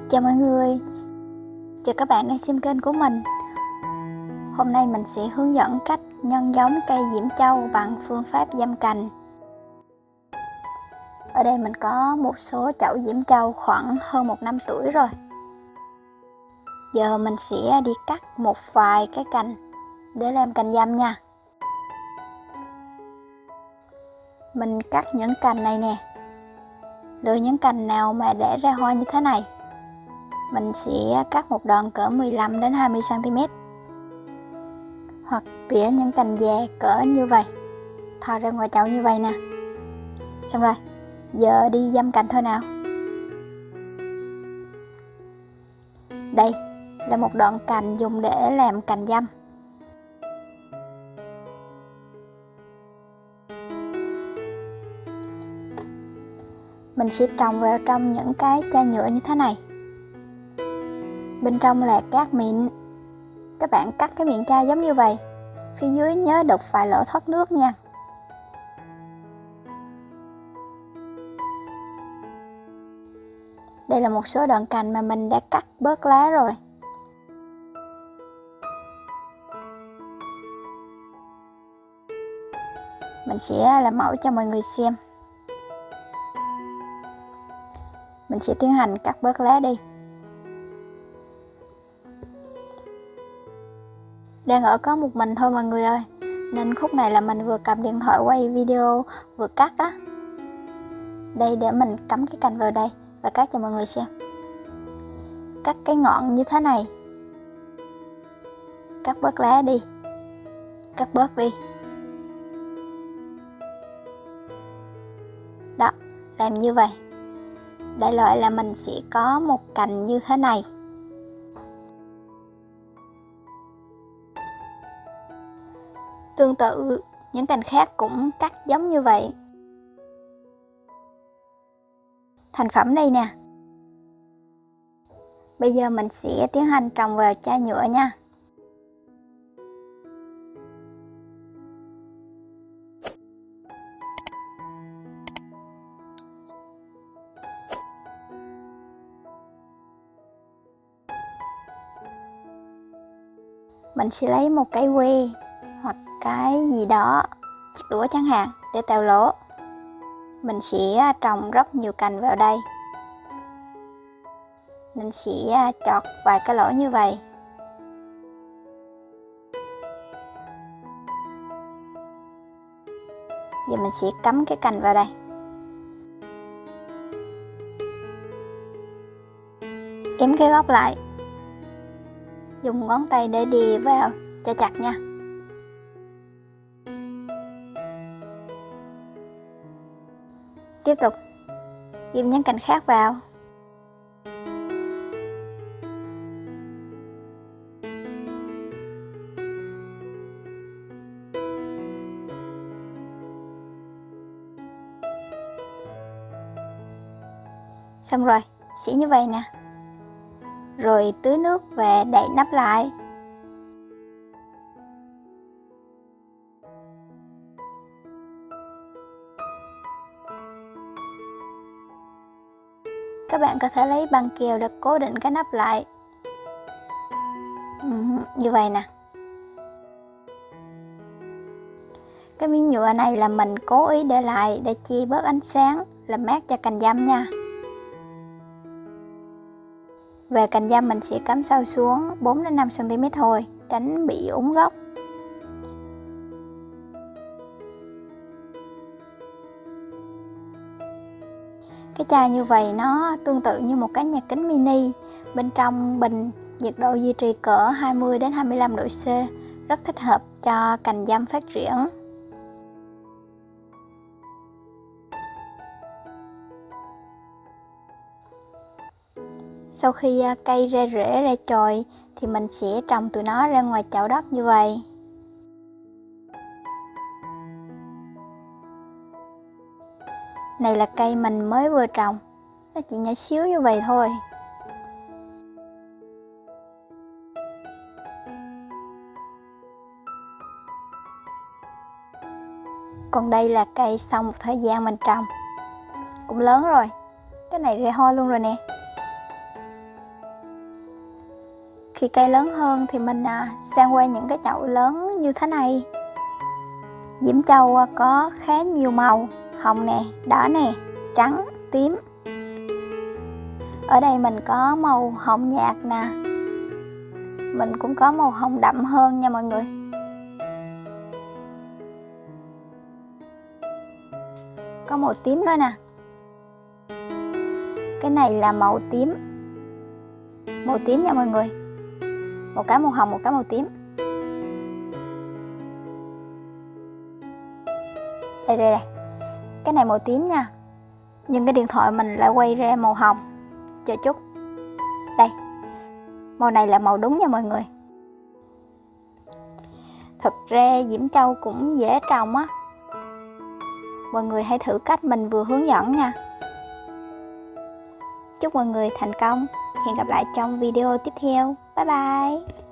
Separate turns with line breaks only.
Chào mọi người, chào các bạn đang xem kênh của mình. Hôm nay mình sẽ hướng dẫn cách nhân giống cây diễm châu bằng phương pháp giâm cành. Ở đây mình có một số chậu diễm châu khoảng hơn 1 năm tuổi rồi. Giờ mình sẽ đi cắt một vài cái cành để làm cành dâm nha. Mình cắt những cành này nè. Lựa những cành nào mà để ra hoa như thế này. Mình sẽ cắt một đoạn cỡ 15 đến 20 cm. Hoặc tỉa những cành già cỡ như vậy, thò ra ngoài chậu như vậy nè. Xong rồi, giờ đi giâm cành thôi nào. Đây là một đoạn cành dùng để làm cành dâm. Mình sẽ trồng vào trong những cái chai nhựa như thế này. Bên trong là cát mịn. Các bạn cắt cái miệng chai giống như vậy. Phía dưới nhớ đục vài lỗ thoát nước nha. Đây là một số đoạn cành mà mình đã cắt bớt lá rồi. Mình sẽ làm mẫu cho mọi người xem. Mình sẽ tiến hành cắt bớt lá đi. Đang ở có một mình thôi mọi người ơi, nên khúc này là mình vừa cầm điện thoại quay video vừa cắt á. Đây, để mình cắm cái cành vào đây và cắt cho mọi người xem. Cắt cái ngọn như thế này. Cắt bớt lá đi. Cắt bớt đi. Đó, làm như vậy. Đại loại là mình sẽ có một cành như thế này. Tương tự, những cành khác cũng cắt giống như vậy. Thành phẩm đây nè. Bây giờ mình sẽ tiến hành trồng vào chai nhựa nha. Mình sẽ lấy một cái que hoặc cái gì đó, chiếc đũa chẳng hạn, để tạo lỗ. Mình sẽ trồng rất nhiều cành vào đây. Mình sẽ chọt vài cái lỗ như vậy. Giờ mình sẽ cắm cái cành vào đây. Ém cái gốc lại. Dùng ngón tay để đè vào cho chặt nha. Tiếp tục ghim những cành khác vào. Xong rồi, sẽ như vậy nè. Rồi tưới nước và đậy nắp lại. Các bạn có thể lấy băng keo để cố định cái nắp lại. Như vậy nè. Cái miếng nhựa này là mình cố ý để lại để che bớt ánh sáng, làm mát cho cành dâm nha. Về cành dâm mình sẽ cắm sâu xuống 4 đến 5 cm thôi, tránh bị úng gốc. Cái chai như vậy nó tương tự như một cái nhà kính mini. Bên trong bình nhiệt độ duy trì cỡ 20 đến 25 độ C, rất thích hợp cho cành dâm phát triển. Sau khi cây ra rễ ra chồi thì mình sẽ trồng tụi nó ra ngoài chậu đất như vậy. Này là cây mình mới vừa trồng, nó chỉ nhỏ xíu như vậy thôi. Còn đây là cây sau một thời gian mình trồng, cũng lớn rồi. Cái này ra hoa luôn rồi nè. Khi cây lớn hơn thì mình sang qua những cái chậu lớn như thế này. Diễm Châu có khá nhiều màu, hồng nè, đỏ nè, trắng, tím. Ở đây mình có màu hồng nhạt nè, mình cũng có màu hồng đậm hơn nha mọi người. Có màu tím nữa nè. Cái này là màu tím. Màu tím nha mọi người. Một cái màu hồng, một cái màu tím. Đây đây đây. Cái này màu tím nha. Nhưng cái điện thoại mình lại quay ra màu hồng. Chờ chút. Đây. Màu này là màu đúng nha mọi người. Thực ra Diễm Châu cũng dễ trồng á. Mọi người hãy thử cách mình vừa hướng dẫn nha. Chúc mọi người thành công. Hẹn gặp lại trong video tiếp theo. Bye bye.